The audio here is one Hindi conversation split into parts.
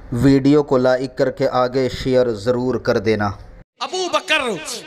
वीडियो को लाइक करके आगे शेयर ज़रूर कर देना। अबू बकर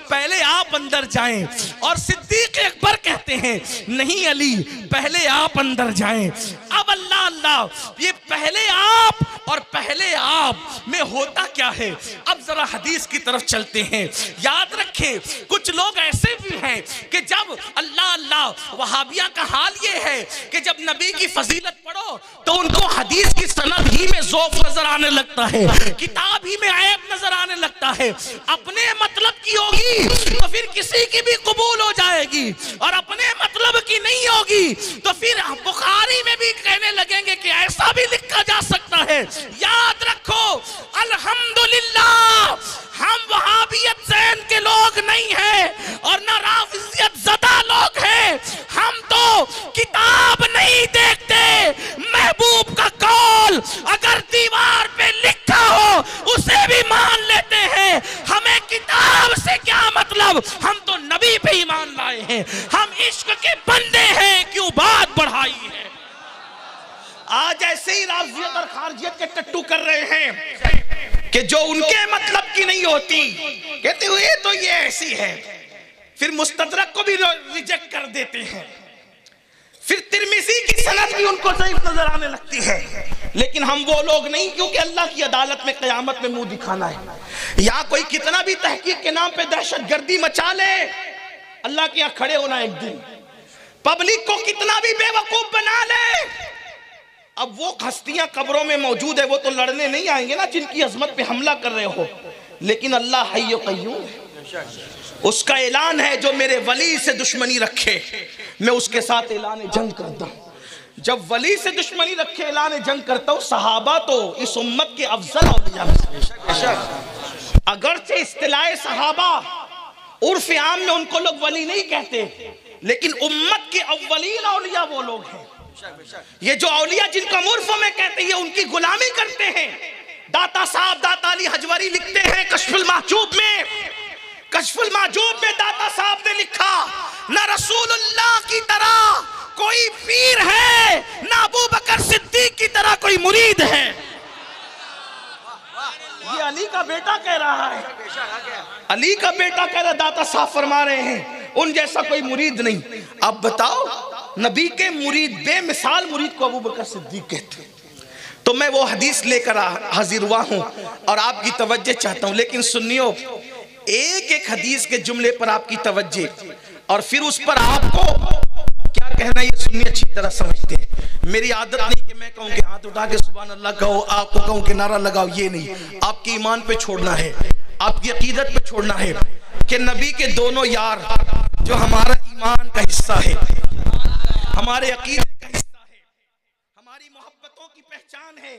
पहले आप अंदर जाएं और सिद्दीक अकबर कहते हैं नहीं अली पहले आप अंदर जाएं। अब अल्लाह अल्लाह ये पहले आप और पहले आप में होता क्या है। अब जरा हदीस की तरफ चलते हैं। याद रखें कुछ लोग ऐसे भी हैं कि जब अल्लाह अल्लाह वहाबिया का हाल ये है कि जब नबी की फजीलत पढ़ो तो उनको हदीस की सनद ही में ज़ौफ़ नजर आने लगता है, किताब ही में ऐब नजर आने लगता है। अपने मतलब की होगी तो फिर किसी की भी कबूल हो जाएगी और अपने मतलब की नहीं होगी तो फिर बुखारी में भी कहने लगेंगे कि ऐसा भी लिखा जा सकता है। याद रखो अल्हम्दुलिल्लाह हम वहाबियत ज़ैन के लोग नहीं हैं और ना राफिजियत ज़दा लोग हैं। हम तो किताब नहीं देखते, महबूब का कौल अगर दीवार पे लिखा हो उसे भी मान लेते हैं। हमें किताब से क्या मतलब, हम तो नबी पे ईमान लाए हैं, हम इश्क के बंदे हैं, क्यों बात बढ़ाई है। आज ऐसे ही राफिजियत और खारजियत के टट्टू कर रहे हैं कि जो उनके मतलब की नहीं होती कहते हुए तो ये ऐसी है, फिर मुस्तदरक को भी रिजेक्ट कर देते हैं, फिर तिरमिज़ी की सनद भी उनको ज़ईफ़ नजर आने लगती है। लेकिन हम वो लोग नहीं, क्योंकि अल्लाह की अदालत में क़यामत में मुंह दिखाना है। या कोई कितना भी तहकीक के नाम पे दहशतगर्दी मचा ले, अल्लाह के यहाँ खड़े होना एक दिन। पब्लिक को कितना भी बेवकूफ बना ले, अब वो हस्तियां कब्रों में मौजूद है, वो तो लड़ने नहीं आएंगे ना जिनकी अजमत पे हमला कर रहे हो। लेकिन अल्लाह हय्य क़य्यूम, उसका ऐलान है जो मेरे वली से दुश्मनी रखे मैं उसके साथ ऐलान जंग करता हूं। जब वली से दुश्मनी रखे ऐलान जंग करता हूं। सहाबा तो इस उम्मत के अफजल औलिया में से, अगरचे इस्तिलाह सहाबा उर्फ आम में उनको लोग वली नहीं कहते, लेकिन उम्मत के अव्वलीन औलिया वो लोग हैं। ये जो औलिया जिनको उर्फ में कहते हैं उनकी गुलामी करते हैं। दाता साहब दाता अली हजवरी लिखते हैं कश्फुल महजूब में, कश्फुल महजूब में दाता साहब ने लिखा ना रसूलुल्लाह की तरह कोई पीर है, ना अबू बकर सिद्दीक की तरह कोई मुरीद है। ये अली का बेटा कह रहा है, अली का बेटा कह रहा, दाता साहब फरमा रहे हैं उन जैसा कोई मुरीद नहीं। अब बताओ नबी के मुरीद, बेमिसाल मुरीद को अबू बकर सिद्दीक कहते हैं। तो मैं वो हदीस लेकर हाजिर हुआ हूं और आपकी तवज्जो चाहता हूं। लेकिन सुनियो, एक एक हदीस के जुमले पर आपकी तवज्जो और फिर उस पर आपको क्या कहना ये सुनिए, अच्छी तरह समझते हैं। मेरी आदत नहीं कि मैं कहूं कि हाथ उठा के सुभान अल्लाह कहो, आपको कहूं कि नारा लगाओ, ये नहीं। आपकी ईमान पे छोड़ना है, आपकी अकीदत पे छोड़ना है कि नबी के दोनों यार जो हमारा ईमान का हिस्सा है, हमारे अकीदे का हिस्सा है, हमारी मोहब्बतों की पहचान है,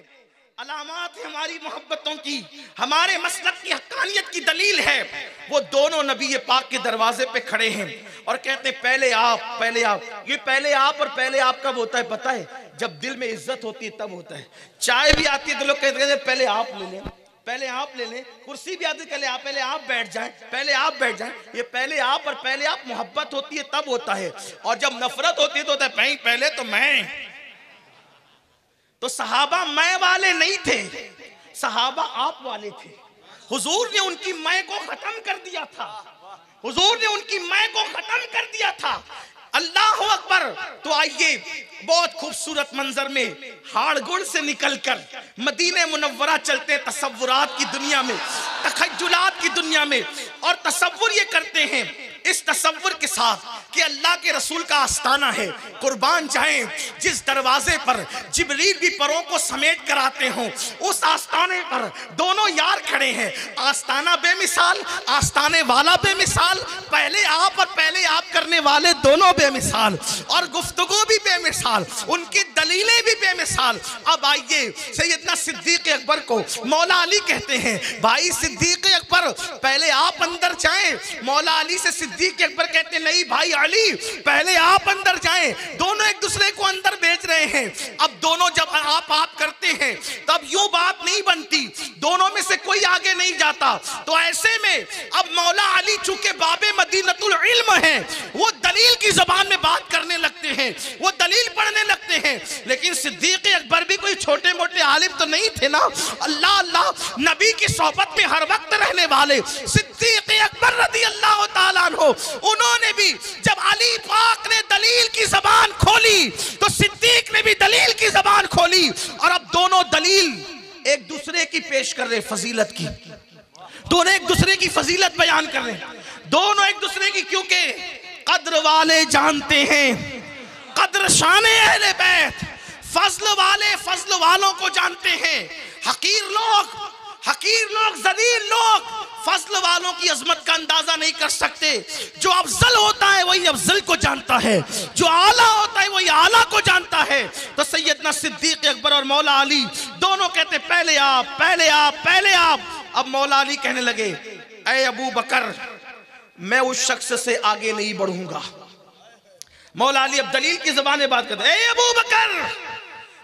अलामात है हमारी मोहब्बतों की, हमारे मसलक की हक्कानियत की दलील है। वो दोनों नबी पाक के दरवाजे पे खड़े हैं और कहते हैं पहले आप, पहले आप। ये पहले आप और पहले आप कब होता है पता है? जब दिल में इज्जत होती है तब होता है। चाय भी आती है तो लोग कहते हैं पहले आप ले लें, पहले आप ले लें। कुर्सी भी आती है पहले आप बैठ जाएं, पहले आप बैठ जाएं। ये पहले आप और पहले आप मोहब्बत होती है तब होता है। और जब नफरत होती है तो होता है पहले तो मैं। तो सहाबा मैं वाले नहीं थे, सहाबा आप वाले थे। हुजूर ने उनकी मैं को खत्म कर दिया था, हुजूर ने उनकी मैं को खत्म कर दिया था। अल्लाह अकबर। तो आइए बहुत खूबसूरत मंजर में हाड़गुड़ से निकलकर मदीने मुनव्वरा चलते हैं तसव्वुरात की दुनिया में, तखय्युलात की दुनिया में, और तसव्वुर ये करते हैं इस तसव्वुर के साथ कि अल्लाह के रसूल का आस्ताना है। कुर्बान जाएं जिस दरवाजे पर जिब्रील भी परों को समेट कर आते हों, उस आस्ताने पर दोनों यार खड़े हैं। आस्ताना बेमिसाल, आस्ताने वाला बेमिसाल, पहले आप और पहले आप करने वाले दोनों बेमिसाल, और गुफ्तगू भी बेमिसाल, उनकी दलीलें भी बेमिसाल। अब आइए सैयदना सिद्दीक अकबर को मौला अली कहते हैं। भाई सिद्दीक अकबर पहले आप अंदर जाएं। मौला अली से सिद्दीक अकबर कहते हैं नहीं भाई अली पहले आप अंदर जाएं। दोनों एक दूसरे को अंदर भेज रहे हैं। अब दोनों जब आप करते हैं तब यूं बात नहीं बनती, दोनों में से कोई आगे नहीं जाता। तो ऐसे में अब मौला अली चूंकि बाबे मदीनतुल इल्म है, वो दलील की ज़बान में बात करने लगते हैं, वो दलील पढ़ने लगते हैं। लेकिन सिद्दीक़ अकबर भी कोई छोटे मोटे आलिम तो नहीं थे ना। अल्लाह अल्लाह, नबी की सोहबत में हर वक्त रहने वाले सिद्दीक़ अकबर रज़ी अल्लाह ताला अन्हु, उन्होंने भी जब अली पाक ने दलील की ज़बान खोली तो सिद्दीक़ ने भी दलील की ज़बान खोली, और अब दोनों दलील एक दूसरे की पेश कर रहे, फजीलत की। दोनों एक दूसरे की फजीलत बयान कर रहे हैं, दोनों एक दूसरे की, क्योंकि कद्र वाले जानते हैं कद्र शाने अहले बैत, फजल वाले फजल वालों को जानते हैं। हकीर लोग जलील लोग फजल वालों की अजमत का अंदाजा नहीं कर सकते। जो अफजल होता है वही अफजल को जानता है, जो आला होता है वही आला को जानता है। तो सैयदना सिद्दीक़ अकबर और मौला अली दोनों कहते पहले आप, पहले आप, पहले आप। अब मौला अली कहने लगे, ऐ अबू बकर, मैं उस शख्स से आगे नहीं बढ़ूंगा। मौला अली अब दलील की ज़बान में बात करते, ऐ अबू बकर,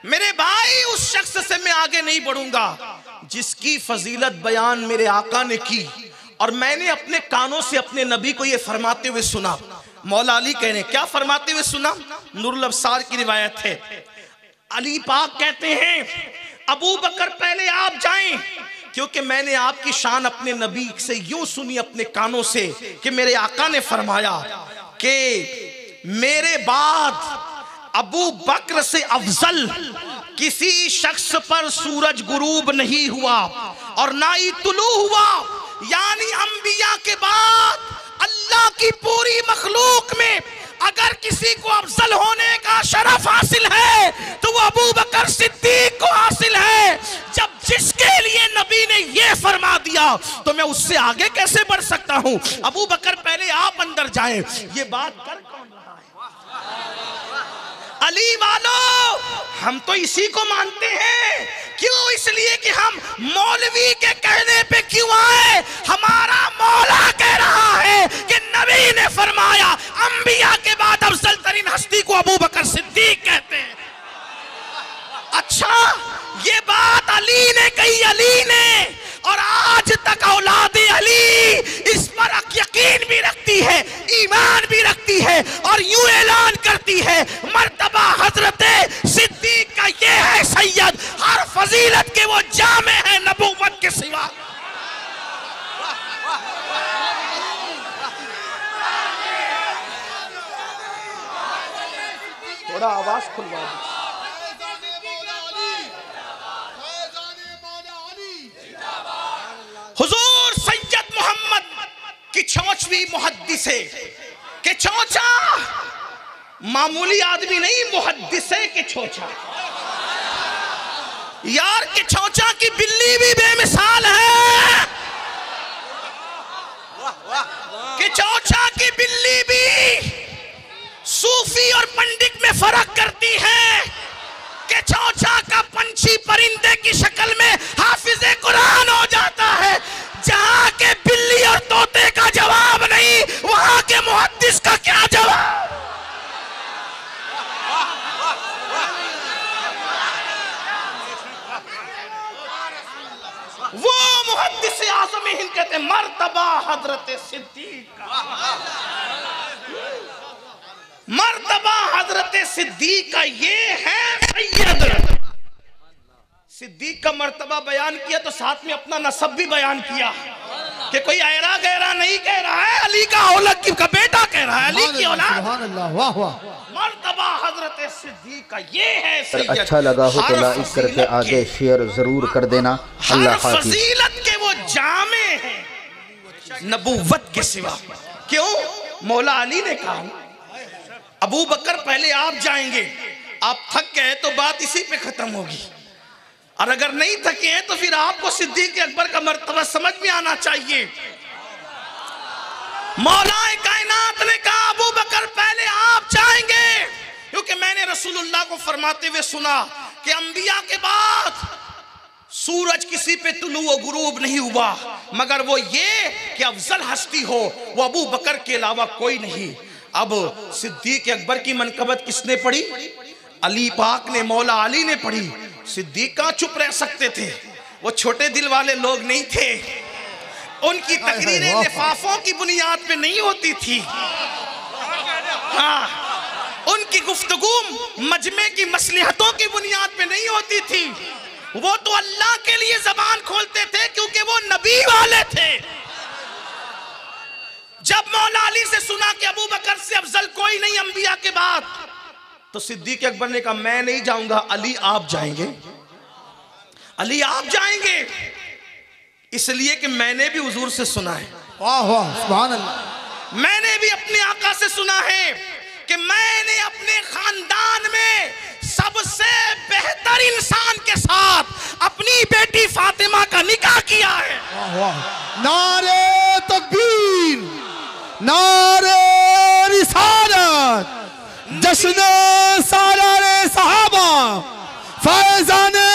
मेरे भाई, उस शख्स से मैं आगे नहीं बढ़ूंगा जिसकी फजीलत बयान मेरे आका ने की और मैंने अपने कानों से अपने नबी को ये फरमाते हुए सुना। मौला अली कहने, क्या फरमाते हुए सुना? नूरुल अब्सार की रिवायत है। अली पाक कहते हैं, अबू बकर पहले आप जाएं, क्योंकि मैंने आपकी शान अपने नबी से यूं सुनी अपने कानों से कि मेरे आका ने फरमाया कि मेरे बाद अबू बकर से अफजल किसी शख्स पर सूरज गुरूब नहीं हुआ और ना ही तुलू हुआ। यानी अंबिया के बाद अल्लाह की पूरी मखलूक में अगर किसी को अफजल होने का शरफ हासिल है तो वो अबू बकर सिद्दीक को हासिल है। जब जिसके लिए नबी ने ये फरमा दिया तो मैं उससे आगे कैसे बढ़ सकता हूं? अबू बकर पहले आप अंदर जाएं। ये बात कर कौन रहा है? अली वालों, हम तो इसी को मानते हैं। क्यों? इसलिए कि हम मौलवी के कहने पे क्यों आए? हमारा मौला कह रहा है कि नबी ने फरमाया अंबिया के बाद अफजल तरीन हस्ती को अबू बकर सिद्दीक कहते हैं। अच्छा, ये बात अली ने कही, अली ने, और आज तक औलाद अली इस पर यकीन भी रखती है, ईमान भी रखती है और यूं ऐलान करती है, मर्तबा हजरत सिद्दीक का ये है सैयद, हर फजीलत के वो जामे है नबूवत के सिवा। थोड़ा आवाज खुलवा दो। हुजूर सैयद मोहम्मद की चौचवी मुहद्दिसे के चौचा, मामूली आदमी नहीं, मुहद्दिसे के चौचा। यार के चौचा की बिल्ली भी बेमिसाल है, के चौचा की बिल्ली भी सूफी और पंडित में फर्क करती है। के चौचा का पंछी परिंदे की शक्ल में हाफिज़े कुरान हो जाता है। जहां के बिल्ली और तोते का जवाब नहीं, वहां के मुहद्दिस का क्या जवाब? वो मुहद्दिस आज़म हिंद कहते मर्तबा हजरत सिद्दीक का, मर्तबा हजरत सिद्दीक का ये है सैयद। सिद्दीक का मर्तबा बयान किया तो साथ में अपना नसब भी बयान किया कि कोई ऐरा गैरा नहीं कह रहा है, अली का औलद का बेटा कह रहा है, अली की औलाद। मर्तबा हजरत सिद्दीक का ये है सैयद। अच्छा लगा हो तो लाइक करके आगे शेयर जरूर कर देना। अल्लाह हाफ़िज़। फजीलत के वो जामे हैं नबूवत के सिवा। क्यों? मौला अली ने कहा अबू बकर पहले आप जाएंगे, आप थक गए तो बात इसी पे खत्म होगी, और अगर नहीं थके हैं तो फिर आपको सिद्दीक अकबर का मर्तबा समझ में आना चाहिए। मौलाए कायनात ने कहा अबू बकर पहले आप जाएंगे, क्योंकि मैंने रसूलुल्लाह को फरमाते हुए सुना कि अंबिया के बाद सूरज किसी पे तुलू व गुरूब नहीं हुआ मगर वो ये कि अफजल हस्ती हो वो अबू बकर के अलावा कोई नहीं। अब सिद्दीक अकबर की मनकबत किसने पढ़ी? अली पाक ने, मौला अली ने पढ़ी। सिद्दीक कहाँ चुप रह सकते थे? वो छोटे दिल वाले लोग नहीं थे, उनकी तकरीरें लिफाफों की बुनियाद पे नहीं होती थी। हाँ, उनकी गुफ्तगू मजमे की मसलिहतों की बुनियाद पे नहीं होती थी, वो तो अल्लाह के लिए जबान खोलते थे क्योंकि वो नबी वाले थे। जब मौला अली से सुना कि अबू बकर से अफजल कोई नहीं अंबिया के बाद, तो सिद्दीक अकबर ने कहा मैं नहीं जाऊंगा, अली आप जाएंगे, अली आप जाएंगे, इसलिए कि मैंने भी हुजूर से सुना है। वाह वाह सुभान अल्लाह। मैंने भी अपने आका से सुना है कि मैंने अपने खानदान में सबसे बेहतर इंसान के साथ अपनी बेटी फातिमा का निकाह किया है। वाह वाह। नारे तकबीर, नारे रिसालत, जश्न सालारे सहाबा, फैजाने